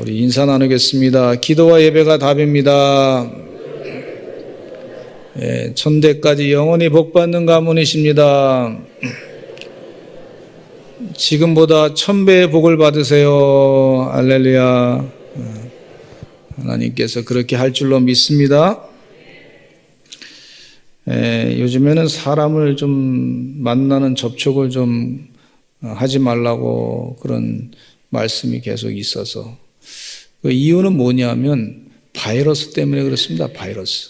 우리 인사 나누겠습니다. 기도와 예배가 답입니다. 천대까지 영원히 복받는 가문이십니다. 지금보다 1000배의 복을 받으세요. 할렐루야. 하나님께서 그렇게 할 줄로 믿습니다. 요즘에는 사람을 좀 만나는 접촉을 좀 하지 말라고 그런 말씀이 계속 있어서, 그 이유는 뭐냐면 바이러스 때문에 그렇습니다. 바이러스.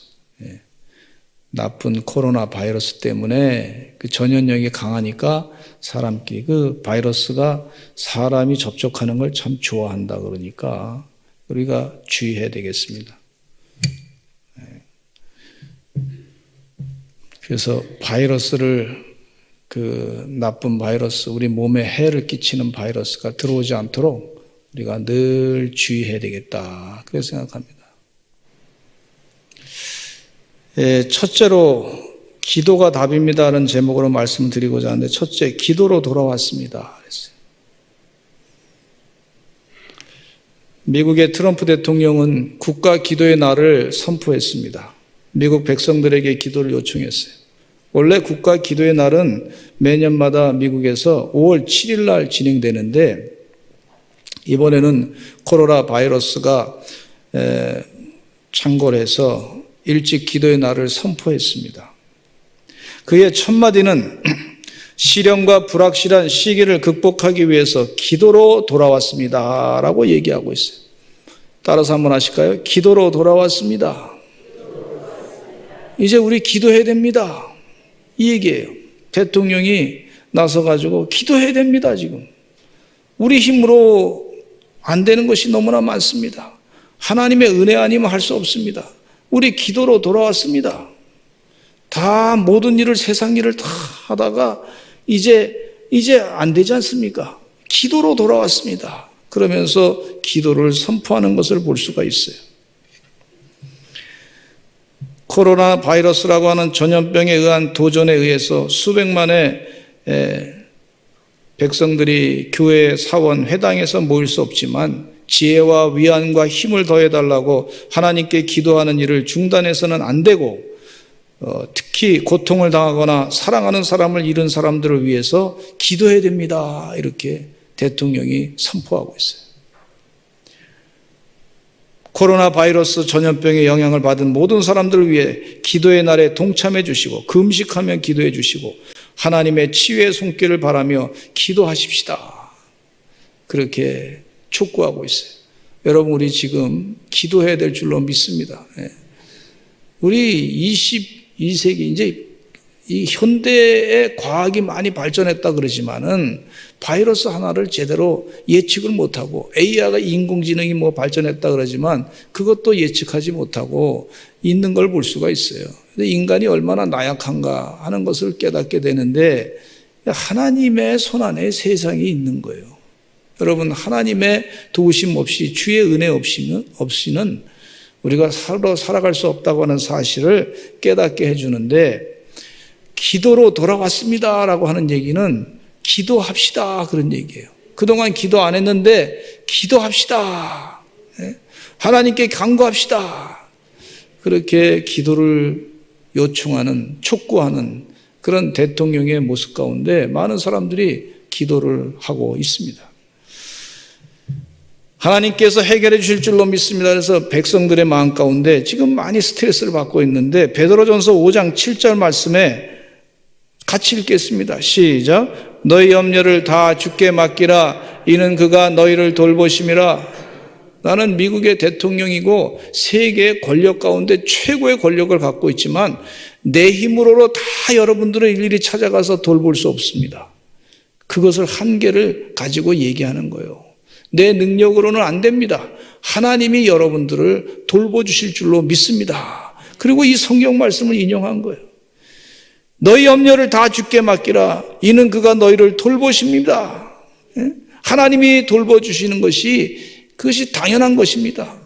나쁜 코로나 바이러스 때문에 그 전염력이 강하니까 사람끼리 그 바이러스가 사람이 접촉하는 걸 참 좋아한다 그러니까 우리가 주의해야 되겠습니다. 그래서 바이러스를, 그 나쁜 바이러스, 우리 몸에 해를 끼치는 바이러스가 들어오지 않도록 우리가 늘 주의해야 되겠다, 그렇게 생각합니다. 첫째로 기도가 답입니다라는 제목으로 말씀을 드리고자 하는데, 첫째, 기도로 돌아왔습니다. 미국의 트럼프 대통령은 국가 기도의 날을 선포했습니다. 미국 백성들에게 기도를 요청했어요. 원래 국가 기도의 날은 매년마다 미국에서 5월 7일 날 진행되는데, 이번에는 코로나 바이러스가 창궐해서 일찍 기도의 날을 선포했습니다. 그의 첫 마디는 시련과 불확실한 시기를 극복하기 위해서 기도로 돌아왔습니다 라고 얘기하고 있어요. 따라서 한번 하실까요? 기도로 돌아왔습니다. 이제 우리 기도해야 됩니다, 이 얘기예요. 대통령이 나서가지고 기도해야 됩니다. 지금 우리 힘으로 안 되는 것이 너무나 많습니다. 하나님의 은혜 아니면 할 수 없습니다. 우리 기도로 돌아왔습니다. 다 모든 일을, 세상 일을 다 하다가 이제 안 되지 않습니까? 기도로 돌아왔습니다. 그러면서 기도를 선포하는 것을 볼 수가 있어요. 코로나 바이러스라고 하는 전염병에 의한 도전에 의해서 수백만의 백성들이 교회, 사원, 회당에서 모일 수 없지만 지혜와 위안과 힘을 더해달라고 하나님께 기도하는 일을 중단해서는 안 되고, 특히 고통을 당하거나 사랑하는 사람을 잃은 사람들을 위해서 기도해야 됩니다, 이렇게 대통령이 선포하고 있어요. 코로나 바이러스 전염병의 영향을 받은 모든 사람들을 위해 기도의 날에 동참해 주시고, 금식하며 기도해 주시고, 하나님의 치유의 손길을 바라며 기도하십시다, 그렇게 촉구하고 있어요. 여러분, 우리 지금 기도해야 될 줄로 믿습니다. 우리 21세기, 이제 이 현대의 과학이 많이 발전했다 그러지만은 바이러스 하나를 제대로 예측을 못하고, AI가 인공지능이 뭐 발전했다 그러지만 그것도 예측하지 못하고 있는 걸 볼 수가 있어요. 근데 인간이 얼마나 나약한가 하는 것을 깨닫게 되는데, 하나님의 손안에 세상이 있는 거예요. 여러분, 하나님의 도우심 없이, 주의 은혜 없이는 우리가 살아갈 수 없다고 하는 사실을 깨닫게 해주는데, 기도로 돌아왔습니다 라고 하는 얘기는 기도합시다, 그런 얘기예요. 그동안 기도 안 했는데 기도합시다, 하나님께 간구합시다, 그렇게 기도를 요청하는, 촉구하는 그런 대통령의 모습 가운데 많은 사람들이 기도를 하고 있습니다. 하나님께서 해결해 주실 줄로 믿습니다. 그래서 백성들의 마음 가운데 지금 많이 스트레스를 받고 있는데, 베드로전서 5장 7절 말씀에 같이 읽겠습니다. 시작. 너희 염려를 다 주께 맡기라. 이는 그가 너희를 돌보심이라. 나는 미국의 대통령이고 세계의 권력 가운데 최고의 권력을 갖고 있지만 내 힘으로 다 여러분들을 일일이 찾아가서 돌볼 수 없습니다. 그것을 한계를 가지고 얘기하는 거예요. 내 능력으로는 안 됩니다. 하나님이 여러분들을 돌보주실 줄로 믿습니다. 그리고 이 성경 말씀을 인용한 거예요. 너희 염려를 다 주께 맡기라. 이는 그가 너희를 돌보십니다. 하나님이 돌보주시는 그것이 당연한 것입니다.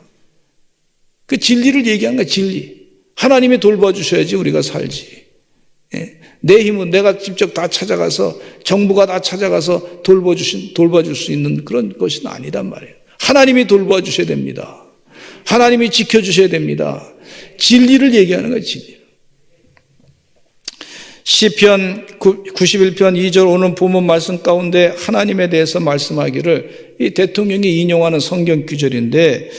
그 진리를 얘기한 거예요. 진리. 하나님이 돌봐주셔야지 우리가 살지. 내 힘은 내가 직접 다 찾아가서, 정부가 다 찾아가서 돌봐줄 수 있는 그런 것은 아니란 말이에요. 하나님이 돌봐 주셔야 됩니다. 하나님이 지켜주셔야 됩니다. 진리를 얘기하는 거예요, 진리. 시편 91편 2절 오늘 본문 말씀 가운데 하나님에 대해서 말씀하기를 이 대통령이 인용하는 성경 구절인데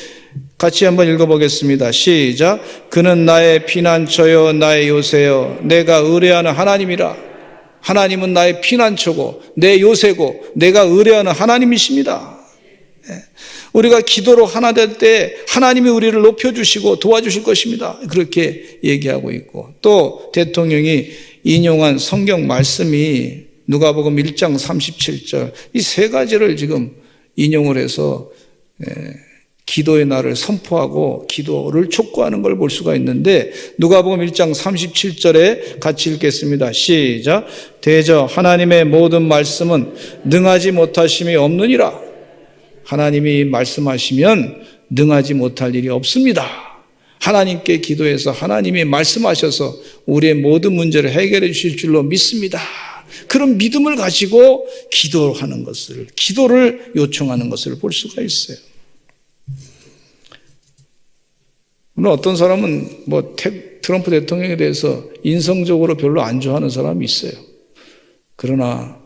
같이 한번 읽어보겠습니다. 시작. 그는 나의 피난처요 나의 요새요 내가 의뢰하는 하나님이라. 하나님은 나의 피난처고 내 요새고 내가 의뢰하는 하나님이십니다. 우리가 기도로 하나 될 때 하나님이 우리를 높여주시고 도와주실 것입니다. 그렇게 얘기하고 있고 또 대통령이 인용한 성경 말씀이 누가복음 1장 37절 이 세 가지를 지금 인용을 해서 기도의 날을 선포하고 기도를 촉구하는 걸 볼 수가 있는데 누가복음 1장 37절에 같이 읽겠습니다. 시작. 대저 하나님의 모든 말씀은 능하지 못하심이 없느니라. 하나님이 말씀하시면 능하지 못할 일이 없습니다. 하나님께 기도해서 하나님이 말씀하셔서 우리의 모든 문제를 해결해 주실 줄로 믿습니다. 그런 믿음을 가지고 기도하는 것을, 기도를 요청하는 것을 볼 수가 있어요. 물론 어떤 사람은 트럼프 대통령에 대해서 인성적으로 별로 안 좋아하는 사람이 있어요. 그러나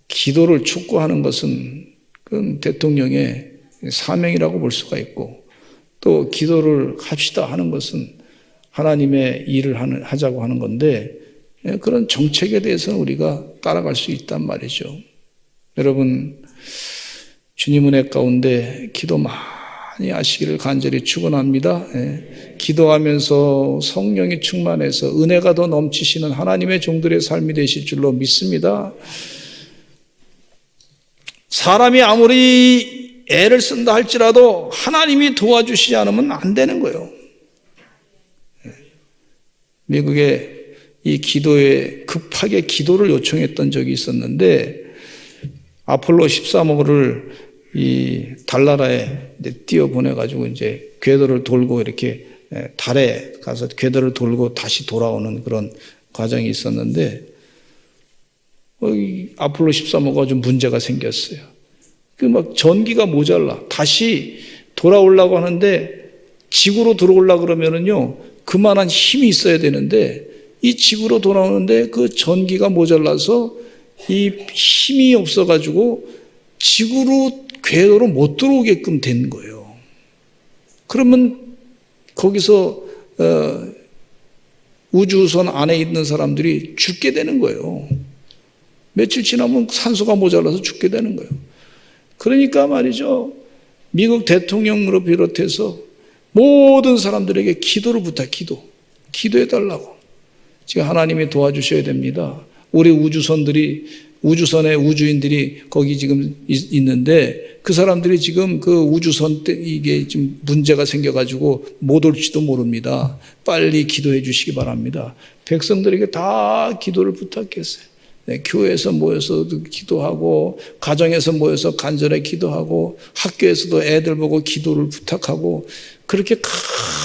기도를 촉구하는 것은 그건 대통령의 사명이라고 볼 수가 있고 또 기도를 합시다 하는 것은 하나님의 일을 하자고 하는 건데 그런 정책에 대해서는 우리가 따라갈 수 있단 말이죠. 여러분 주님 은혜 가운데 기도 많이 하시기를 간절히 축원합니다. 기도하면서 성령이 충만해서 은혜가 더 넘치시는 하나님의 종들의 삶이 되실 줄로 믿습니다. 사람이 아무리 애를 쓴다 할지라도 하나님이 도와주시지 않으면 안 되는 거예요. 미국에 이 기도에 급하게 기도를 요청했던 적이 있었는데 아폴로 13호를 이 달나라에 띄워보내가지고 이제 궤도를 돌고 이렇게 달에 가서 궤도를 돌고 다시 돌아오는 그런 과정이 있었는데 아폴로 13호가 좀 문제가 생겼어요. 막 전기가 모자라. 다시 돌아오려고 하는데 지구로 들어오려고 그러면은요, 그만한 힘이 있어야 되는데 이 지구로 돌아오는데 그 전기가 모자라서 이 힘이 없어가지고 지구로 궤도로 못 들어오게끔 된 거예요. 그러면 거기서 우주선 안에 있는 사람들이 죽게 되는 거예요. 며칠 지나면 산소가 모자라서 죽게 되는 거예요. 그러니까 말이죠. 미국 대통령으로 비롯해서 모든 사람들에게 기도를 부탁, 기도해달라고. 지금 하나님이 도와주셔야 됩니다. 우리 우주선의 우주인들이 거기 지금 있는데 그 사람들이 지금 그 우주선 때 이게 지금 문제가 생겨가지고 못 올지도 모릅니다. 빨리 기도해 주시기 바랍니다. 백성들에게 다 기도를 부탁했어요. 교회에서 모여서도 기도하고 가정에서 모여서 간절히 기도하고 학교에서도 애들 보고 기도를 부탁하고 그렇게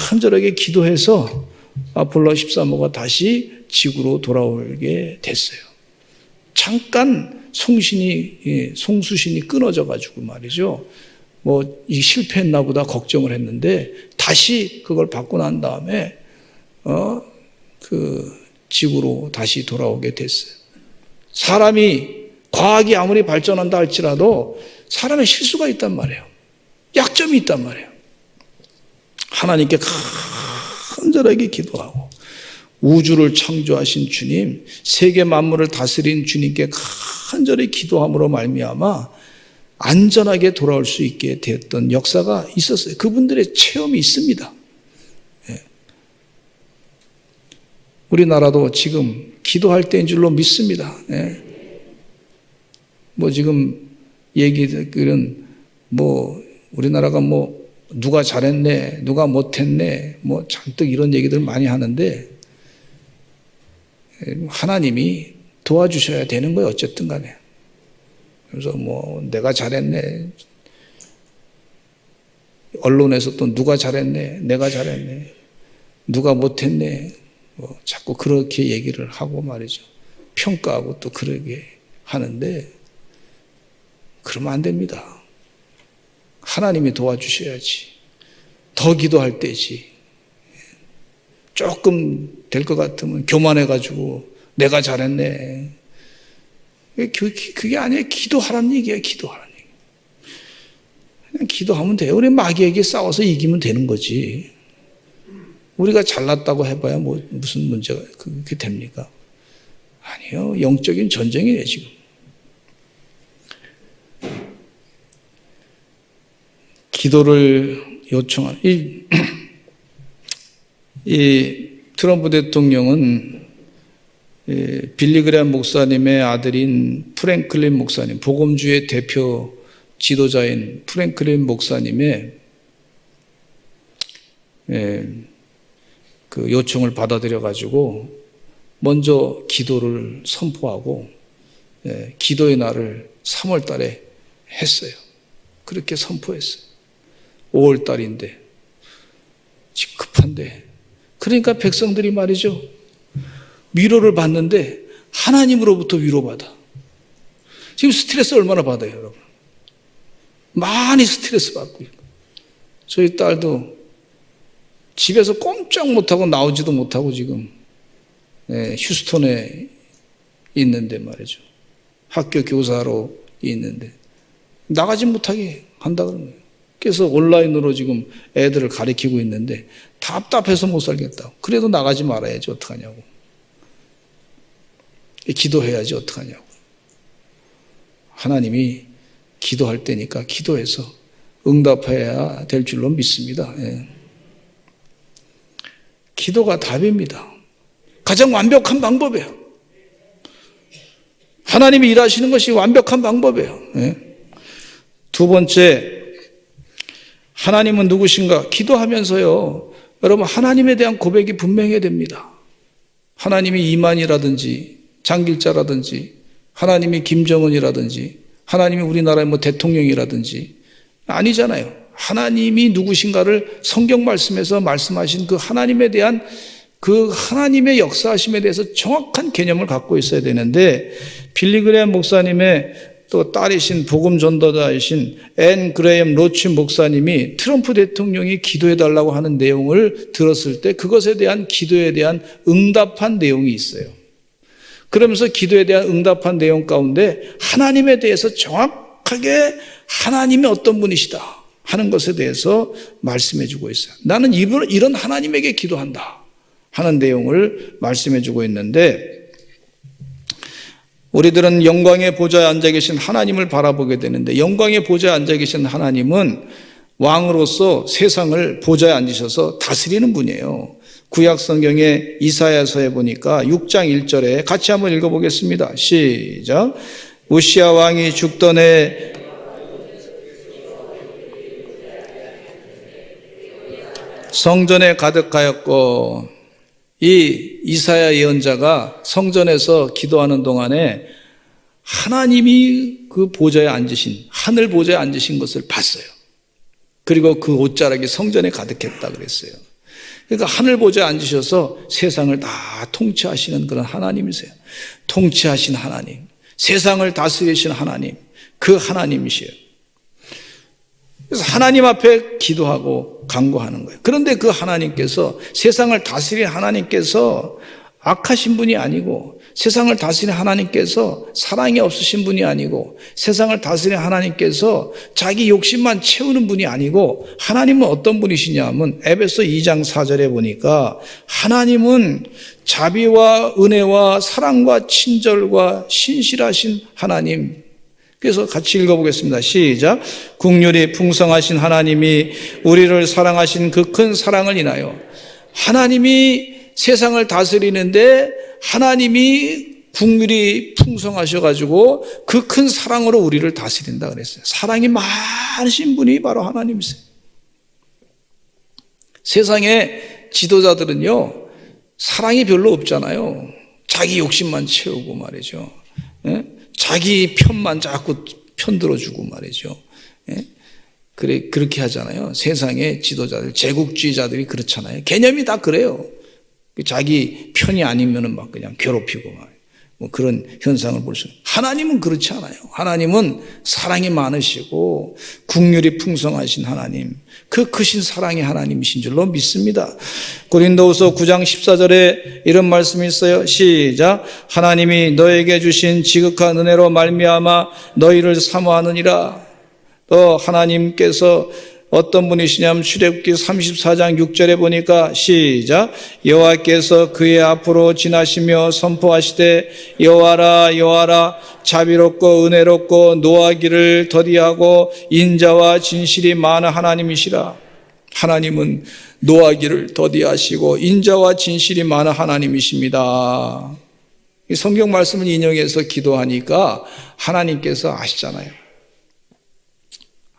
간절하게 기도해서 아폴로 13호가 다시 지구로 돌아오게 됐어요. 잠깐 송수신이 끊어져 가지고 말이죠. 이 실패했나 보다 걱정을 했는데 다시 그걸 받고 난 다음에 지구로 다시 돌아오게 됐어요. 과학이 아무리 발전한다 할지라도 사람의 실수가 있단 말이에요. 약점이 있단 말이에요. 하나님께 간절하게 기도하고 우주를 창조하신 주님, 세계 만물을 다스린 주님께 간절히 기도함으로 말미암아 안전하게 돌아올 수 있게 되었던 역사가 있었어요. 그분들의 체험이 있습니다. 우리나라도 지금 기도할 때인 줄로 믿습니다. 지금 얘기들은 우리나라가 누가 잘했네, 누가 못했네, 잔뜩 이런 얘기들 많이 하는데 하나님이 도와주셔야 되는 거예요. 어쨌든 간에. 그래서 내가 잘했네. 언론에서 또 누가 잘했네, 내가 잘했네, 누가 못했네. 자꾸 그렇게 얘기를 하고 말이죠. 평가하고 또 그러게 하는데 그러면 안 됩니다. 하나님이 도와주셔야지. 더 기도할 때지. 조금 될 것 같으면 교만해가지고 내가 잘했네. 그게 아니에요. 기도하라는 얘기예요. 기도하라는 얘기. 그냥 기도하면 돼요. 우리 마귀에게 싸워서 이기면 되는 거지. 우리가 잘났다고 해봐야 뭐 무슨 문제가 그게 됩니까? 아니요. 영적인 전쟁이에요 지금. 기도를 요청하는 이 트럼프 대통령은 빌리 그레엄 목사님의 아들인 프랭클린 목사님, 복음주의 대표 지도자인 프랭클린 목사님의 그 요청을 받아들여 가지고 먼저 기도를 선포하고 기도의 날을 3월 달에 했어요. 그렇게 선포했어요. 5월 달인데 지금 급한데, 그러니까 백성들이 말이죠, 위로를 받는데 하나님으로부터 위로받아. 지금 스트레스 얼마나 받아요 여러분. 많이 스트레스 받고 있고, 저희 딸도 집에서 꼼짝 못하고 나오지도 못하고 지금 휴스턴에 있는데 말이죠, 학교 교사로 있는데 나가지 못하게 한다 그런 거예요. 그래서 온라인으로 지금 애들을 가르치고 있는데 답답해서 못 살겠다고. 그래도 나가지 말아야지 어떡하냐고. 기도해야지 어떡하냐고. 하나님이 기도할 때니까 기도해서 응답해야 될 줄로 믿습니다. 기도가 답입니다. 가장 완벽한 방법이에요. 하나님이 일하시는 것이 완벽한 방법이에요. 두 번째, 하나님은 누구신가? 기도하면서요, 여러분 하나님에 대한 고백이 분명해야 됩니다. 하나님이 이만희라든지 장길자라든지 하나님이 김정은이라든지 하나님이 우리나라의 뭐 대통령이라든지 아니잖아요. 하나님이 누구신가를 성경 말씀에서 말씀하신 그 하나님에 대한 그 하나님의 역사하심에 대해서 정확한 개념을 갖고 있어야 되는데, 빌리 그레엄 목사님의 또 딸이신 복음 전도자이신 앤 그레엄 로치 목사님이 트럼프 대통령이 기도해달라고 하는 내용을 들었을 때 그것에 대한 기도에 대한 응답한 내용이 있어요. 그러면서 기도에 대한 응답한 내용 가운데 하나님에 대해서 정확하게 하나님이 어떤 분이시다 하는 것에 대해서 말씀해 주고 있어요. 나는 이런 하나님에게 기도한다 하는 내용을 말씀해 주고 있는데, 우리들은 영광의 보좌에 앉아 계신 하나님을 바라보게 되는데, 영광의 보좌에 앉아 계신 하나님은 왕으로서 세상을 보좌에 앉으셔서 다스리는 분이에요. 구약 성경의 이사야서에 보니까 6장 1절에 같이 한번 읽어보겠습니다. 시작. 우시야 왕이 죽던 해 성전에 가득하였고, 이 이사야 예언자가 성전에서 기도하는 동안에 하나님이 그 보좌에 앉으신, 하늘 보좌에 앉으신 것을 봤어요. 그리고 그 옷자락이 성전에 가득했다 그랬어요. 그러니까 하늘 보좌에 앉으셔서 세상을 다 통치하시는 그런 하나님이세요. 통치하신 하나님, 세상을 다스리신 하나님, 그 하나님이시에요. 그래서 하나님 앞에 기도하고 간구하는 거예요. 그런데 그 하나님께서, 세상을 다스리는 하나님께서 악하신 분이 아니고, 세상을 다스리는 하나님께서 사랑이 없으신 분이 아니고, 세상을 다스리는 하나님께서 자기 욕심만 채우는 분이 아니고, 하나님은 어떤 분이시냐 하면 에베소 2장 4절에 보니까 하나님은 자비와 은혜와 사랑과 친절과 신실하신 하나님. 그래서 같이 읽어보겠습니다. 시작. 긍휼이 풍성하신 하나님이 우리를 사랑하신 그 큰 사랑을 인하여, 하나님이 세상을 다스리는데 하나님이 긍휼이 풍성하셔가지고 그 큰 사랑으로 우리를 다스린다 그랬어요. 사랑이 많으신 분이 바로 하나님이세요. 세상의 지도자들은요, 사랑이 별로 없잖아요. 자기 욕심만 채우고 말이죠. 자기 편만 자꾸 편들어주고 말이죠. 그렇게 하잖아요. 세상의 지도자들, 제국주의자들이 그렇잖아요. 개념이 다 그래요. 자기 편이 아니면은 막 그냥 괴롭히고 막. 뭐 그런 현상을 볼 수 있는. 하나님은 그렇지 않아요. 하나님은 사랑이 많으시고 국률이 풍성하신 하나님, 그 크신 사랑의 하나님이신 줄로 믿습니다. 고린도후서 9장 14절에 이런 말씀이 있어요. 시작. 하나님이 너에게 주신 지극한 은혜로 말미암아 너희를 사모하느니라. 또 하나님께서 어떤 분이시냐면 출애굽기 34장 6절에 보니까 시작. 여호와께서 그의 앞으로 지나시며 선포하시되 여호와라 여호와라 자비롭고 은혜롭고 노하기를 더디하고 인자와 진실이 많은 하나님이시라. 하나님은 노하기를 더디하시고 인자와 진실이 많은 하나님이십니다. 이 성경 말씀을 인용해서 기도하니까 하나님께서 아시잖아요.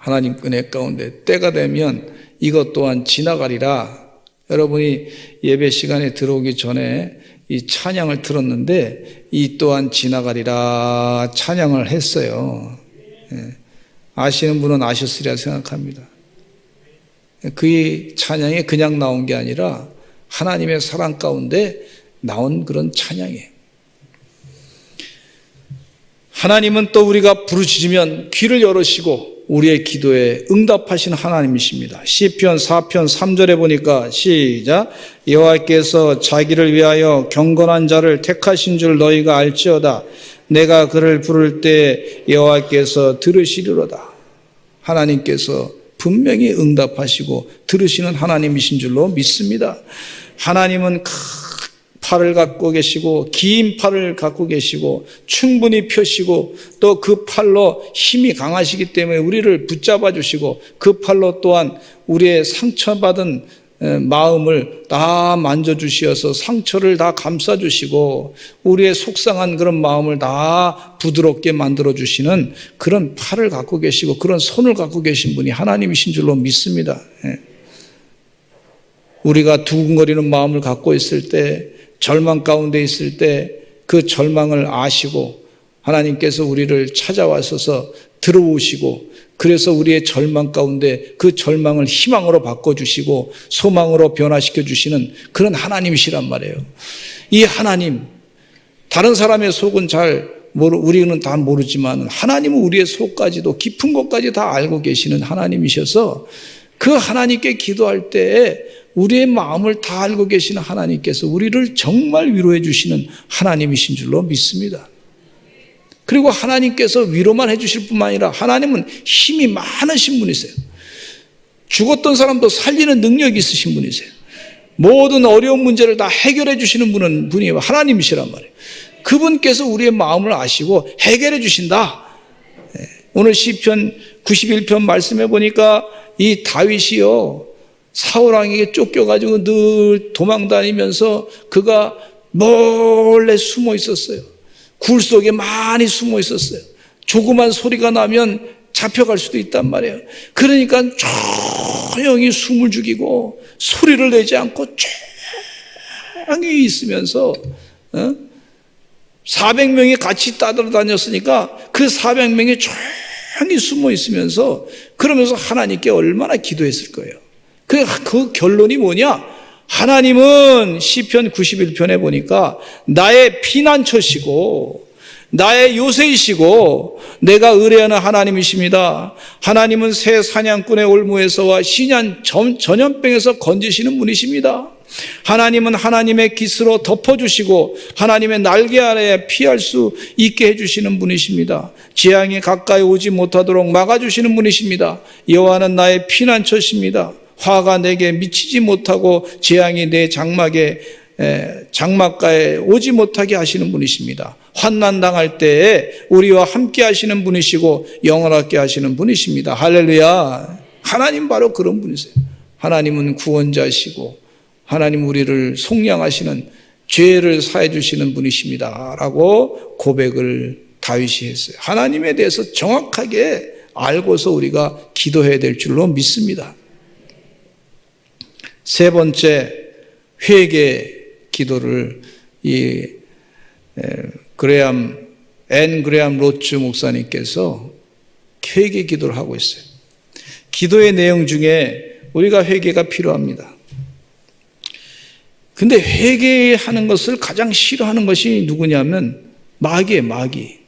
하나님 은혜 가운데 때가 되면 이것 또한 지나가리라. 여러분이 예배 시간에 들어오기 전에 이 찬양을 들었는데 이 또한 지나가리라 찬양을 했어요. 아시는 분은 아셨으리라 생각합니다. 그 찬양이 그냥 나온 게 아니라 하나님의 사랑 가운데 나온 그런 찬양이에요. 하나님은 또 우리가 부르짖으면 귀를 열으시고 우리의 기도에 응답하신 하나님이십니다. 시편 4편 3절에 보니까 시작. 여호와께서 자기를 위하여 경건한 자를 택하신 줄 너희가 알지어다. 내가 그를 부를 때 여호와께서 들으시리로다. 하나님께서 분명히 응답하시고 들으시는 하나님이신 줄로 믿습니다. 하나님은 팔을 갖고 계시고 긴 팔을 갖고 계시고 충분히 펴시고 또 그 팔로 힘이 강하시기 때문에 우리를 붙잡아 주시고 그 팔로 또한 우리의 상처받은 마음을 다 만져주시어서 상처를 다 감싸주시고 우리의 속상한 그런 마음을 다 부드럽게 만들어주시는 그런 팔을 갖고 계시고 그런 손을 갖고 계신 분이 하나님이신 줄로 믿습니다. 우리가 두근거리는 마음을 갖고 있을 때, 절망 가운데 있을 때 그 절망을 아시고 하나님께서 우리를 찾아와셔서 들어오시고 그래서 우리의 절망 가운데 그 절망을 희망으로 바꿔주시고 소망으로 변화시켜 주시는 그런 하나님이시란 말이에요. 이 하나님, 다른 사람의 속은 우리는 다 모르지만 하나님은 우리의 속까지도 깊은 것까지 다 알고 계시는 하나님이셔서 그 하나님께 기도할 때에 우리의 마음을 다 알고 계시는 하나님께서 우리를 정말 위로해 주시는 하나님이신 줄로 믿습니다. 그리고 하나님께서 위로만 해 주실 뿐만 아니라 하나님은 힘이 많으신 분이세요. 죽었던 사람도 살리는 능력이 있으신 분이세요. 모든 어려운 문제를 다 해결해 주시는 분이 하나님이시란 말이에요. 그분께서 우리의 마음을 아시고 해결해 주신다. 오늘 시편 91편 말씀해 보니까 이 다윗이요, 사울 왕에게 쫓겨가지고 늘 도망다니면서 그가 몰래 숨어 있었어요. 굴 속에 많이 숨어 있었어요. 조그만 소리가 나면 잡혀갈 수도 있단 말이에요. 그러니까 조용히 숨을 죽이고 소리를 내지 않고 조용히 있으면서 400명이 같이 따라다녔으니까 그 400명이 조용히 숨어 있으면서 그러면서 하나님께 얼마나 기도했을 거예요. 그 결론이 뭐냐? 하나님은 시편 91편에 보니까 나의 피난처시고 나의 요새이시고 내가 의뢰하는 하나님이십니다. 하나님은 새 사냥꾼의 올무에서와 신년 전염병에서 건지시는 분이십니다. 하나님은 하나님의 깃으로 덮어주시고 하나님의 날개 아래에 피할 수 있게 해주시는 분이십니다. 재앙이 가까이 오지 못하도록 막아주시는 분이십니다. 여호와는 나의 피난처십니다. 화가 내게 미치지 못하고 재앙이 내 장막가에 오지 못하게 하시는 분이십니다. 환난 당할 때에 우리와 함께 하시는 분이시고 영원하게 하시는 분이십니다. 할렐루야. 하나님 바로 그런 분이세요. 하나님은 구원자시고 하나님 우리를 속량하시는 죄를 사해 주시는 분이십니다 라고 고백을 다윗이 했어요. 하나님에 대해서 정확하게 알고서 우리가 기도해야 될 줄로 믿습니다. 세 번째, 회개 기도를 그레암 로츠 목사님께서 회개 기도를 하고 있어요. 기도의 내용 중에 우리가 회개가 필요합니다. 근데 회개하는 것을 가장 싫어하는 것이 누구냐면 마귀예요, 마귀.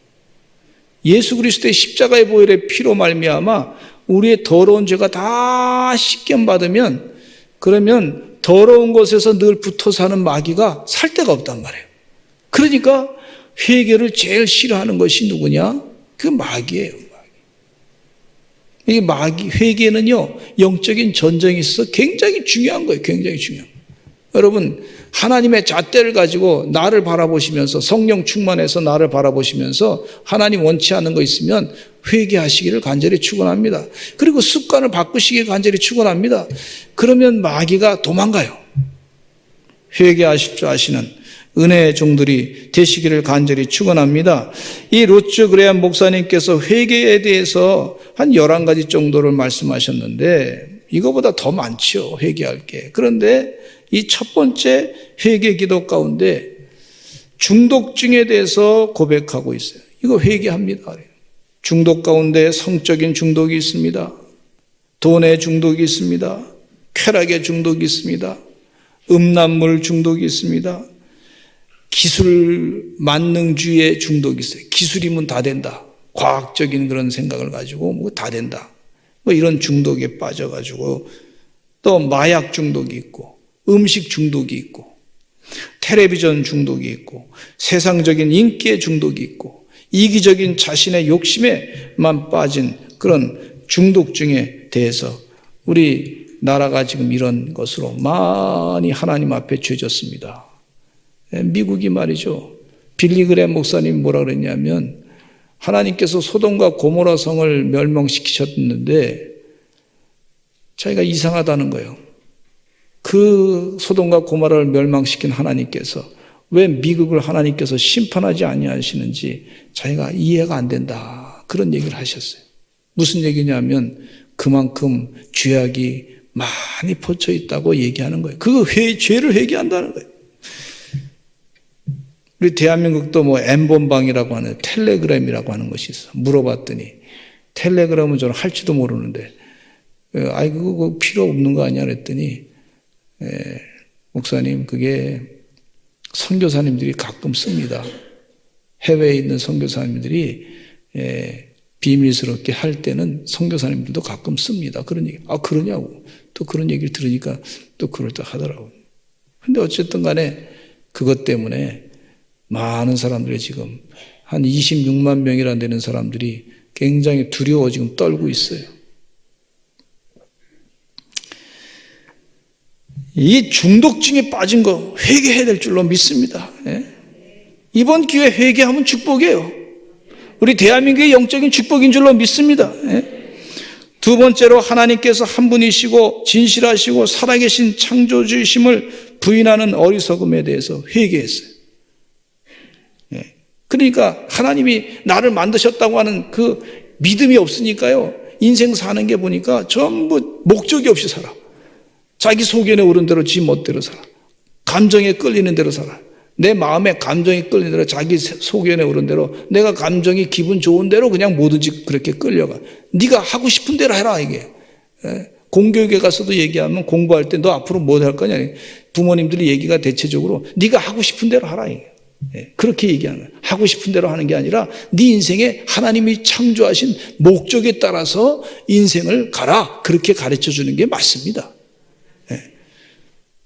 예수 그리스도의 십자가의 보혈의 피로 말미암아 우리의 더러운 죄가 다 씻김받으면, 그러면 더러운 곳에서 늘 붙어 사는 마귀가 살 데가 없단 말이에요. 그러니까 회개를 제일 싫어하는 것이 누구냐? 그 마귀예요. 이 마귀, 회개는요, 영적인 전쟁이 있어서 굉장히 중요한 거예요. 굉장히 중요한 거예요. 여러분, 하나님의 잣대를 가지고 나를 바라보시면서, 성령 충만해서 나를 바라보시면서 하나님 원치 않는 거 있으면 회개하시기를 간절히 축원합니다. 그리고 습관을 바꾸시기를 간절히 축원합니다. 그러면 마귀가 도망가요. 회개하실 줄 아시는 은혜의 종들이 되시기를 간절히 축원합니다. 이 로츠 그레암 목사님께서 회개에 대해서 한 11가지 정도를 말씀하셨는데 이거보다 더 많죠, 회개할 게. 그런데 이 첫 번째 회개 기도 가운데 중독증에 대해서 고백하고 있어요. 이거 회개합니다. 중독 가운데 성적인 중독이 있습니다. 돈의 중독이 있습니다. 쾌락의 중독이 있습니다. 음란물 중독이 있습니다. 기술 만능주의의 중독이 있어요. 기술이면 다 된다. 과학적인 그런 생각을 가지고 뭐 다 된다. 뭐 이런 중독에 빠져가지고 또 마약 중독이 있고 음식 중독이 있고 텔레비전 중독이 있고 세상적인 인기의 중독이 있고 이기적인 자신의 욕심에만 빠진 그런 중독증에 대해서 우리 나라가 지금 이런 것으로 많이 하나님 앞에 죄졌습니다. 미국이 말이죠. 빌리 그레암 목사님 뭐라 그랬냐면 하나님께서 소돔과 고모라 성을 멸망시키셨는데 자기가 이상하다는 거예요. 그 소돔과 고모라를 멸망시킨 하나님께서 왜 미국을 하나님께서 심판하지 아니하시는지 자기가 이해가 안 된다. 그런 얘기를 하셨어요. 무슨 얘기냐면 그만큼 죄악이 많이 퍼져 있다고 얘기하는 거예요. 그 죄를 회개한다는 거예요. 우리 대한민국도 뭐 N번방이라고 하는 텔레그램이라고 하는 것이 있어. 물어봤더니 텔레그램은 저는 할지도 모르는데 아이 그거 필요 없는 거 아니야 그랬더니 목사님 그게 선교사님들이 가끔 씁니다. 해외에 있는 선교사님들이 비밀스럽게 할 때는 선교사님들도 가끔 씁니다. 그런 얘기. 아 그러냐고. 또 그런 얘기를 들으니까 또 그럴듯 하더라고요. 근데 어쨌든 간에 그것 때문에 많은 사람들이 지금 한 26만 명이나 되는 사람들이 굉장히 두려워 지금 떨고 있어요. 이 중독증에 빠진 거 회개해야 될 줄로 믿습니다. 이번 기회에 회개하면 축복이에요. 우리 대한민국의 영적인 축복인 줄로 믿습니다. 두 번째로 하나님께서 한 분이시고 진실하시고 살아계신 창조주이심을 부인하는 어리석음에 대해서 회개했어요. 그러니까 하나님이 나를 만드셨다고 하는 그 믿음이 없으니까요. 인생 사는 게 보니까 전부 목적이 없이 살아. 자기 소견에 오른 대로 지 멋대로 살아. 감정에 끌리는 대로 살아. 내 마음에 감정이 끌리는 대로 자기 소견에 오른 대로 내가 감정이 기분 좋은 대로 그냥 뭐든지 그렇게 끌려가. 네가 하고 싶은 대로 해라 이게. 공교육에 가서도 얘기하면 공부할 때 너 앞으로 뭐 할 거냐. 부모님들이 얘기가 대체적으로 네가 하고 싶은 대로 하라 이게. 그렇게 얘기하는 거예요. 하고 싶은 대로 하는 게 아니라 네 인생에 하나님이 창조하신 목적에 따라서 인생을 가라. 그렇게 가르쳐 주는 게 맞습니다.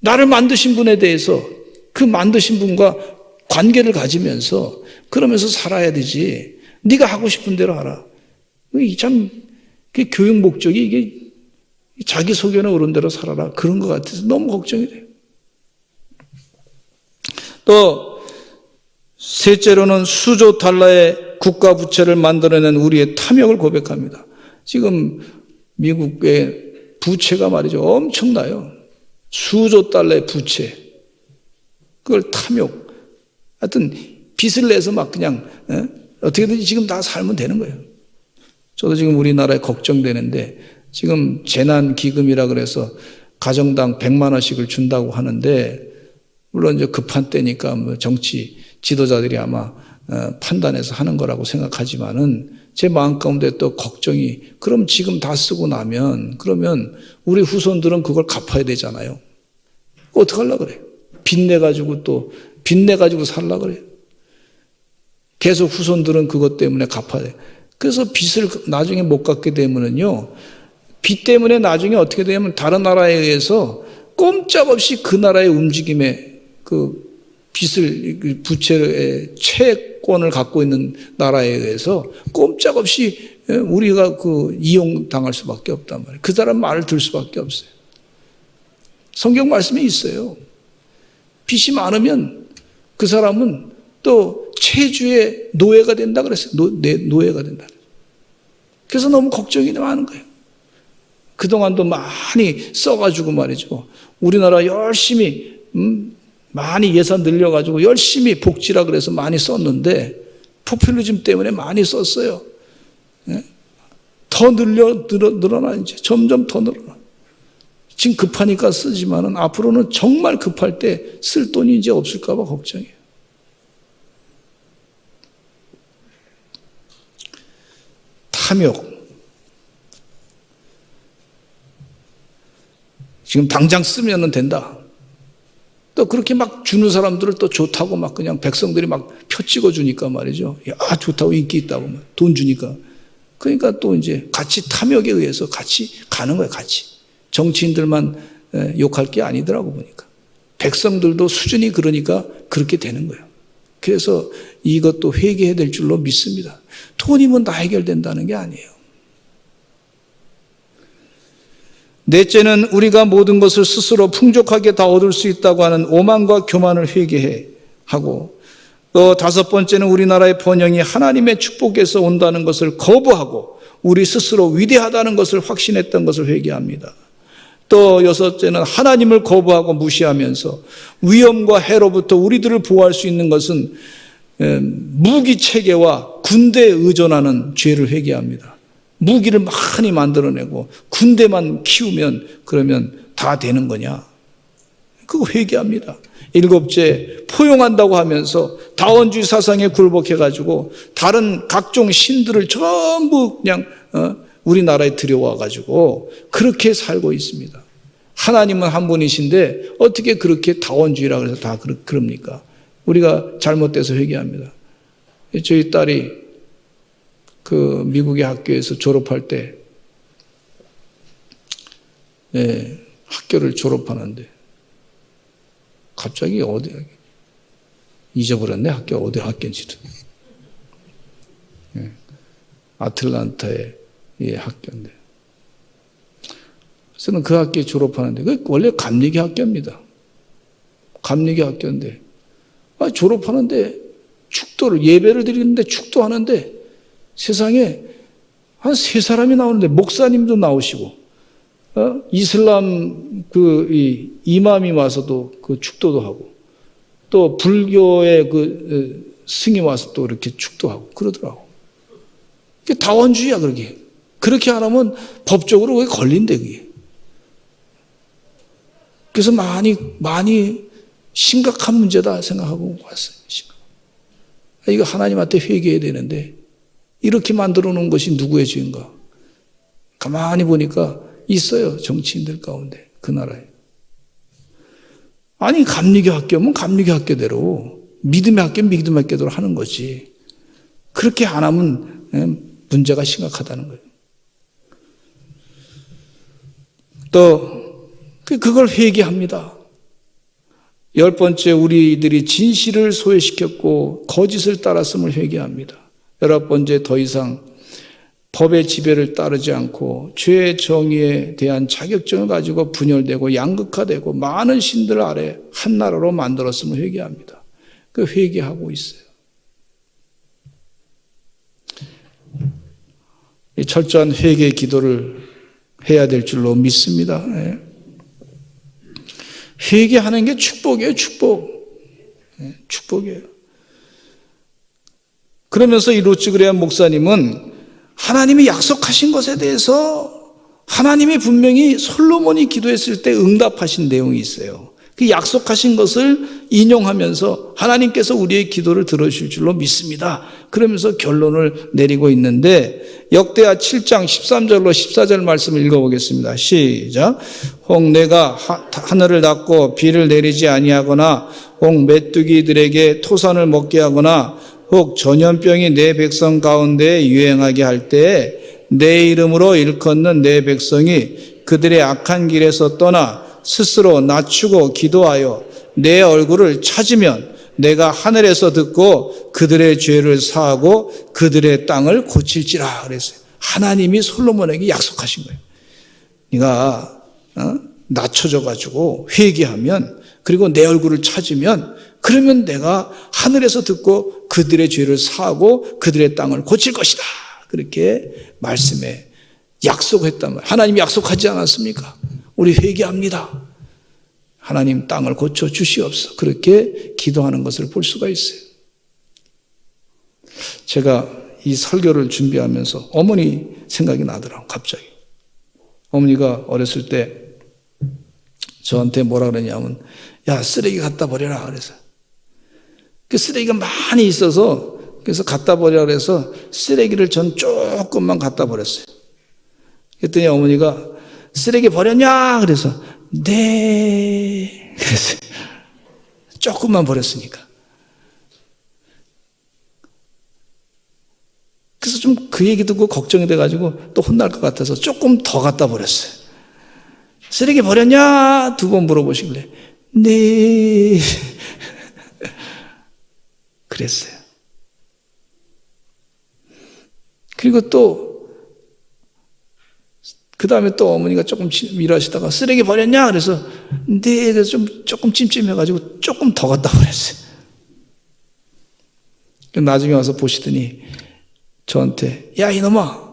나를 만드신 분에 대해서 그 만드신 분과 관계를 가지면서 그러면서 살아야 되지. 네가 하고 싶은 대로 하라. 참 그 교육 목적이 이게 자기 소견에 오른 대로 살아라. 그런 것 같아서 너무 걱정이 돼요. 또 셋째로는 수조 달러의 국가 부채를 만들어낸 우리의 탐욕을 고백합니다. 지금 미국의 부채가 말이죠. 엄청나요. 수조 달러의 부채. 그걸 탐욕. 하여튼 빚을 내서 막 그냥 어떻게든지 지금 다 살면 되는 거예요. 저도 지금 우리나라에 걱정되는데 지금 재난기금이라 그래서 가정당 100만 원씩을 준다고 하는데 물론 이제 급한 때니까 뭐 정치 지도자들이 아마 판단해서 하는 거라고 생각하지만은 제 마음 가운데 또 걱정이 그럼 지금 다 쓰고 나면 그러면 우리 후손들은 그걸 갚아야 되잖아요. 어떡하려고 그래? 빚내가지고 또 빚내가지고 살려고 그래. 계속 후손들은 그것 때문에 갚아야 돼요. 그래서 빚을 나중에 못 갚게 되면은요, 빚 때문에 나중에 어떻게 되냐면 다른 나라에 의해서 꼼짝없이 그 나라의 움직임에 그 빚을, 부채의 채권을 갖고 있는 나라에 의해서 꼼짝없이 우리가 그 이용당할 수밖에 없단 말이에요. 그 사람 말을 들 수밖에 없어요. 성경 말씀에 있어요. 빚이 많으면 그 사람은 또 채주의 노예가 된다 그랬어요. 노예가 된다. 그래서 너무 걱정이 많은 거예요. 그동안도 많이 써가지고 말이죠. 우리나라 열심히 많이 예산 늘려가지고 열심히 복지라 그래서 많이 썼는데 포퓰리즘 때문에 많이 썼어요. 더 늘어나 이제 점점 더 늘어나. 지금 급하니까 쓰지만은 앞으로는 정말 급할 때 쓸 돈이 이제 없을까 봐 걱정이에요. 탐욕. 지금 당장 쓰면은 된다. 또 그렇게 막 주는 사람들을 또 좋다고 막 그냥 백성들이 막 표 찍어주니까 말이죠. 야, 좋다고 인기 있다고 돈 주니까. 그러니까 또 이제 같이 탐욕에 의해서 같이 가는 거예요, 같이. 정치인들만 욕할 게 아니더라고 보니까. 백성들도 수준이 그러니까 그렇게 되는 거예요. 그래서 이것도 회개해야 될 줄로 믿습니다. 돈이면 다 해결된다는 게 아니에요. 넷째는 우리가 모든 것을 스스로 풍족하게 다 얻을 수 있다고 하는 오만과 교만을 회개해 하고, 또 다섯 번째는 우리나라의 번영이 하나님의 축복에서 온다는 것을 거부하고 우리 스스로 위대하다는 것을 확신했던 것을 회개합니다. 또 여섯째는 하나님을 거부하고 무시하면서 위험과 해로부터 우리들을 보호할 수 있는 것은 무기 체계와 군대에 의존하는 죄를 회개합니다. 무기를 많이 만들어내고 군대만 키우면 그러면 다 되는 거냐? 그거 회개합니다. 일곱째, 포용한다고 하면서 다원주의 사상에 굴복해가지고 다른 각종 신들을 전부 그냥 우리나라에 들여와가지고 그렇게 살고 있습니다. 하나님은 한 분이신데 어떻게 그렇게 다원주의라고 해서 다 그럽니까? 우리가 잘못돼서 회개합니다. 저희 딸이 그 미국의 학교에서 졸업할 때 학교를 졸업하는데 갑자기 어디 잊어버렸네. 학교 어디 학교인지도. 아틀란타의 학교인데. 저는 그 학교에 졸업하는데 그 원래 감리교 학교입니다. 감리교 학교인데 졸업하는데 축도를 예배를 드리는데 축도하는데 세상에 한 3사람이 나오는데 목사님도 나오시고 이슬람 그 이맘이 와서도 그 축도도 하고 또 불교의 그 스님 와서 또 이렇게 축도하고 그러더라고. 그게 다원주의야 그러게. 그렇게 안 하면 법적으로 그게 걸린대 그게. 그래서 많이 심각한 문제다 생각하고 왔어요. 이거 하나님한테 회개해야 되는데 이렇게 만들어 놓은 것이 누구의 죄인가? 가만히 보니까 있어요. 정치인들 가운데 그 나라에. 아니 감리교 학교면 감리교 학교대로 믿음의 학교는 믿음의 학교대로 하는 거지. 그렇게 안 하면 문제가 심각하다는 거예요. 또 그걸 회개합니다. 10번째, 우리들이 진실을 소외시켰고 거짓을 따랐음을 회개합니다. 11번째, 더 이상 법의 지배를 따르지 않고 죄의 정의에 대한 자격증을 가지고 분열되고 양극화되고 많은 신들 아래 한 나라로 만들었음을 회개합니다. 그 회개하고 있어요. 이 철저한 회개 기도를 해야 될 줄로 믿습니다. 회개하는 게 축복이에요, 축복. 축복이에요. 그러면서 이 로츠 그레이엄 목사님은 하나님이 약속하신 것에 대해서 하나님이 분명히 솔로몬이 기도했을 때 응답하신 내용이 있어요. 그 약속하신 것을 인용하면서 하나님께서 우리의 기도를 들어주실 줄로 믿습니다. 그러면서 결론을 내리고 있는데 역대하 7장 13절로 14절 말씀을 읽어보겠습니다. 시작. 혹 내가 하늘을 닫고 비를 내리지 아니하거나 혹 메뚜기들에게 토산을 먹게 하거나 혹 전염병이 내 백성 가운데 유행하게 할 때에 내 이름으로 일컫는 내 백성이 그들의 악한 길에서 떠나 스스로 낮추고 기도하여 내 얼굴을 찾으면 내가 하늘에서 듣고 그들의 죄를 사하고 그들의 땅을 고칠지라 그랬어요. 하나님이 솔로몬에게 약속하신 거예요. 네가 낮춰져 가지고 회개하면, 그리고 내 얼굴을 찾으면, 그러면 내가 하늘에서 듣고 그들의 죄를 사하고 그들의 땅을 고칠 것이다. 그렇게 말씀에 약속했단 말이에요. 하나님이 약속하지 않았습니까? 우리 회개합니다. 하나님 땅을 고쳐 주시옵소서. 그렇게 기도하는 것을 볼 수가 있어요. 제가 이 설교를 준비하면서 어머니 생각이 나더라고요. 갑자기. 어머니가 어렸을 때 저한테 뭐라 그러냐면, 야, 쓰레기 갖다 버려라 그래서. 그 쓰레기가 많이 있어서, 그래서 갖다 버리라 그래서 쓰레기를 전 조금만 갖다 버렸어요. 그랬더니 어머니가 쓰레기 버렸냐? 그래서 네. 그랬어요. 조금만 버렸으니까. 그래서 좀 그 얘기 듣고 걱정이 돼가지고 또 혼날 것 같아서 조금 더 갖다 버렸어요. 쓰레기 버렸냐? 2번 물어보시길래 네. 그랬어요. 그리고 또 그 다음에 또 어머니가 조금 일하시다가 쓰레기 버렸냐? 그래서 네. 그래서 조금 찜찜해가지고 조금 더 갖다 버렸어요. 나중에 와서 보시더니 저한테, 야, 이놈아,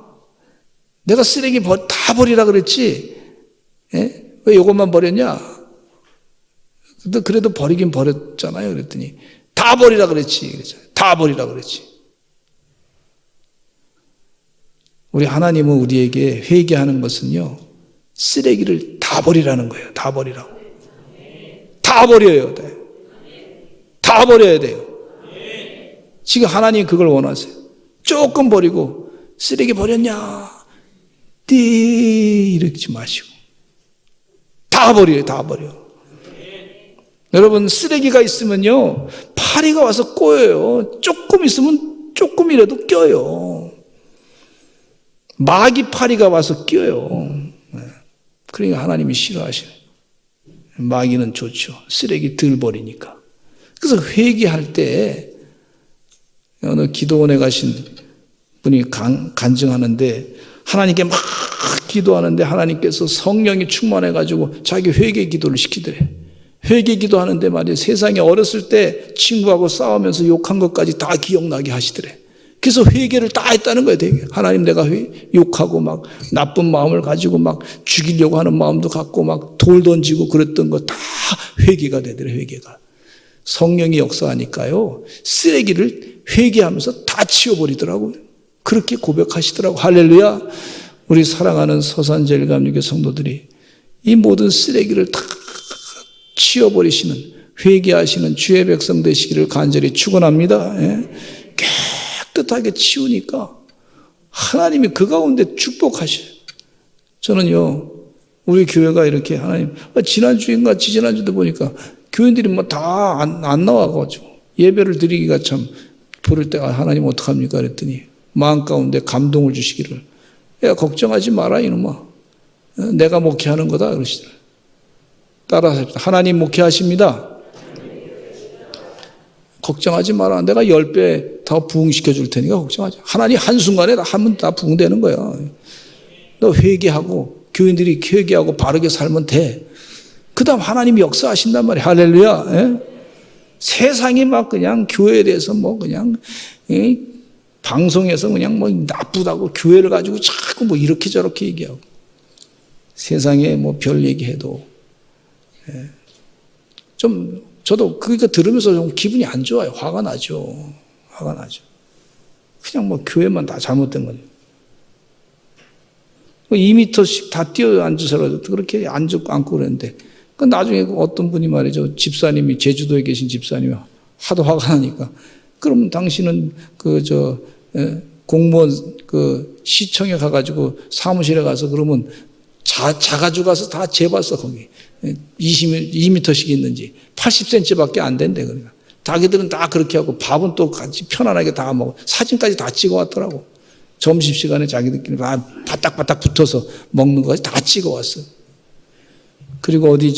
내가 쓰레기 다 버리라 그랬지? 예? 왜 이것만 버렸냐? 그래도 버리긴 버렸잖아요. 그랬더니 다 버리라 그랬지. 그랬잖아요. 다 버리라 그랬지. 우리 하나님은 우리에게 회개하는 것은요, 쓰레기를 다 버리라는 거예요. 다 버리라고. 다 버려야 돼요. 다 버려야 돼요. 지금 하나님 그걸 원하세요. 조금 버리고 쓰레기 버렸냐? 네, 이러지 마시고 다 버려요. 다 버려. 여러분, 쓰레기가 있으면요, 파리가 와서 꼬여요. 조금 있으면 조금이라도 껴요. 마귀 파리가 와서 껴요. 그러니까 하나님이 싫어하시네. 마귀는 좋죠. 쓰레기 덜 버리니까. 그래서 회개할 때 어느 기도원에 가신 분이 간증하는데, 하나님께 막 기도하는데 하나님께서 성령이 충만해가지고 자기 회개 기도를 시키더래. 회개 기도하는데 말이에요, 세상에 어렸을 때 친구하고 싸우면서 욕한 것까지 다 기억나게 하시더래. 그래서 회개를 다 했다는 거예요. 되게. 하나님, 내가 욕하고 막 나쁜 마음을 가지고 막 죽이려고 하는 마음도 갖고 막 돌 던지고 그랬던 거 다 회개가 되더래. 회개가. 성령이 역사하니까요, 쓰레기를 회개하면서 다 치워버리더라고요. 그렇게 고백하시더라고요. 할렐루야. 우리 사랑하는 서산제일감리교 성도들이 이 모든 쓰레기를 다 치워버리시는, 회개하시는 주의 백성 되시기를 간절히 축원합니다. 예? 깨끗하게 치우니까 하나님이 그 가운데 축복하셔요. 저는요, 우리 교회가 이렇게 하나님, 지난주인가 지지난주도 보니까 교인들이 뭐 다 안 나와가지고 예배를 드리기가 참 부를 때가, 하나님 어떡합니까? 그랬더니 마음 가운데 감동을 주시기를, 야, 걱정하지 마라 이놈아, 내가 목회하는 거다 그러시더라고요. 따라서 하나님 목회하십니다. 걱정하지 마라. 내가 10배 더 부흥시켜 줄 테니까 걱정하지. 하나님 한순간에 하면 다 부흥되는 거야. 너 회개하고 교인들이 회개하고 바르게 살면 돼. 그 다음 하나님이 역사하신단 말이야. 할렐루야. 예? 세상이 막 그냥 교회에 대해서 뭐 그냥 방송에서 그냥 뭐 나쁘다고 교회를 가지고 자꾸 뭐 이렇게 저렇게 얘기하고, 세상에 뭐 별 얘기해도 좀, 저도 그거 들으면서 좀 기분이 안 좋아요. 화가 나죠. 화가 나죠. 그냥 뭐 교회만 다 잘못된 거예요. 2m씩 다 뛰어 앉으서라도 그렇게 앉고 그랬는데, 그 나중에 어떤 분이 말이죠, 집사님이, 제주도에 계신 집사님이 하도 화가 나니까, 그럼 당신은 공무원 시청에 가가지고 사무실에 가서 그러면 자가지고 가서 다 재봤어. 거기 2m씩 있는지 80cm밖에 안 된대. 그러니까 자기들은 다 그렇게 하고 밥은 또 같이 편안하게 다 먹어. 사진까지 다 찍어 왔더라고. 점심시간에 자기들끼리 다 바닥바닥 붙어서 먹는 거까지 다 찍어 왔어. 그리고 어디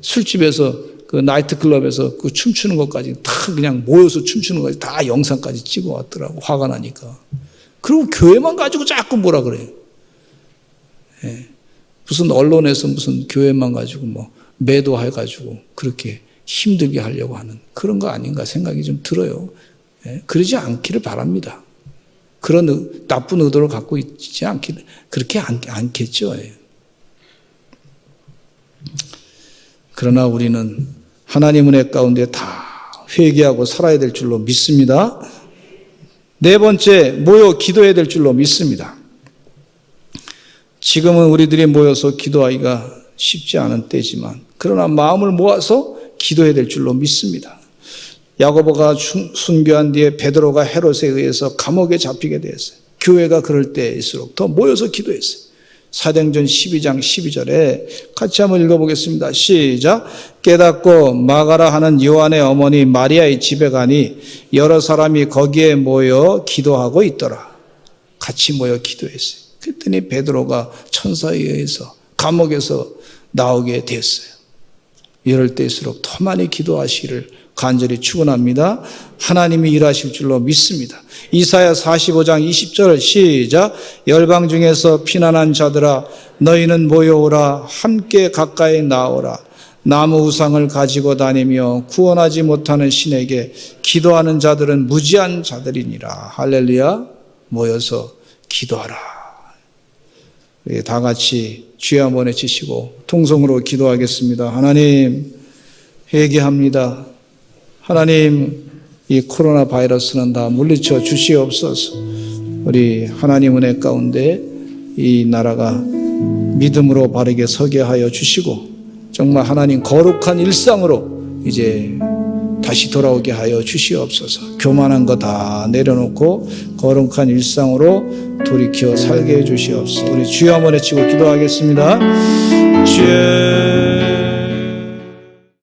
술집에서 그 나이트클럽에서 그 춤추는 것까지 다 그냥 모여서 춤추는 것까지 다 영상까지 찍어 왔더라고. 화가 나니까. 그리고 교회만 가지고 자꾸 뭐라 그래요. 예. 무슨 언론에서 무슨 교회만 가지고 매도해가지고 그렇게 힘들게 하려고 하는 그런 거 아닌가 생각이 좀 들어요. 예. 그러지 않기를 바랍니다. 그런 나쁜 의도를 갖고 있지 않기를, 그렇게 않겠죠. 예. 그러나 우리는 하나님 은혜 가운데 다 회개하고 살아야 될 줄로 믿습니다. 네 번째, 모여 기도해야 될 줄로 믿습니다. 지금은 우리들이 모여서 기도하기가 쉽지 않은 때지만 그러나 마음을 모아서 기도해야 될 줄로 믿습니다. 야고보가 순교한 뒤에 베드로가 헤롯에 의해서 감옥에 잡히게 되었어요. 교회가 그럴 때일수록 더 모여서 기도했어요. 사도행전 12장 12절에 같이 한번 읽어보겠습니다. 시작. 깨닫고 마가라 하는 요한의 어머니 마리아의 집에 가니 여러 사람이 거기에 모여 기도하고 있더라. 같이 모여 기도했어요. 그랬더니 베드로가 천사에 의해서 감옥에서 나오게 됐어요. 이럴 때일수록 더 많이 기도하시기를 간절히 축원합니다. 하나님이 일하실 줄로 믿습니다. 이사야 45장 20절 시작. 열방 중에서 피난한 자들아 너희는 모여오라. 함께 가까이 나오라. 나무 우상을 가지고 다니며 구원하지 못하는 신에게 기도하는 자들은 무지한 자들이니라. 할렐루야. 모여서 기도하라. 우리 다 같이 주여 한번 외치시고 통성으로 기도하겠습니다. 하나님 회개합니다. 하나님 이 코로나 바이러스는 다 물리쳐 주시옵소서. 우리 하나님 은혜 가운데 이 나라가 믿음으로 바르게 서게 하여 주시고 정말 하나님 거룩한 일상으로 이제 다시 돌아오게 하여 주시옵소서. 교만한 거 다 내려놓고 거룩한 일상으로 돌이켜 살게 해 주시옵소서. 우리 주여 한번 외치고 기도하겠습니다. 주여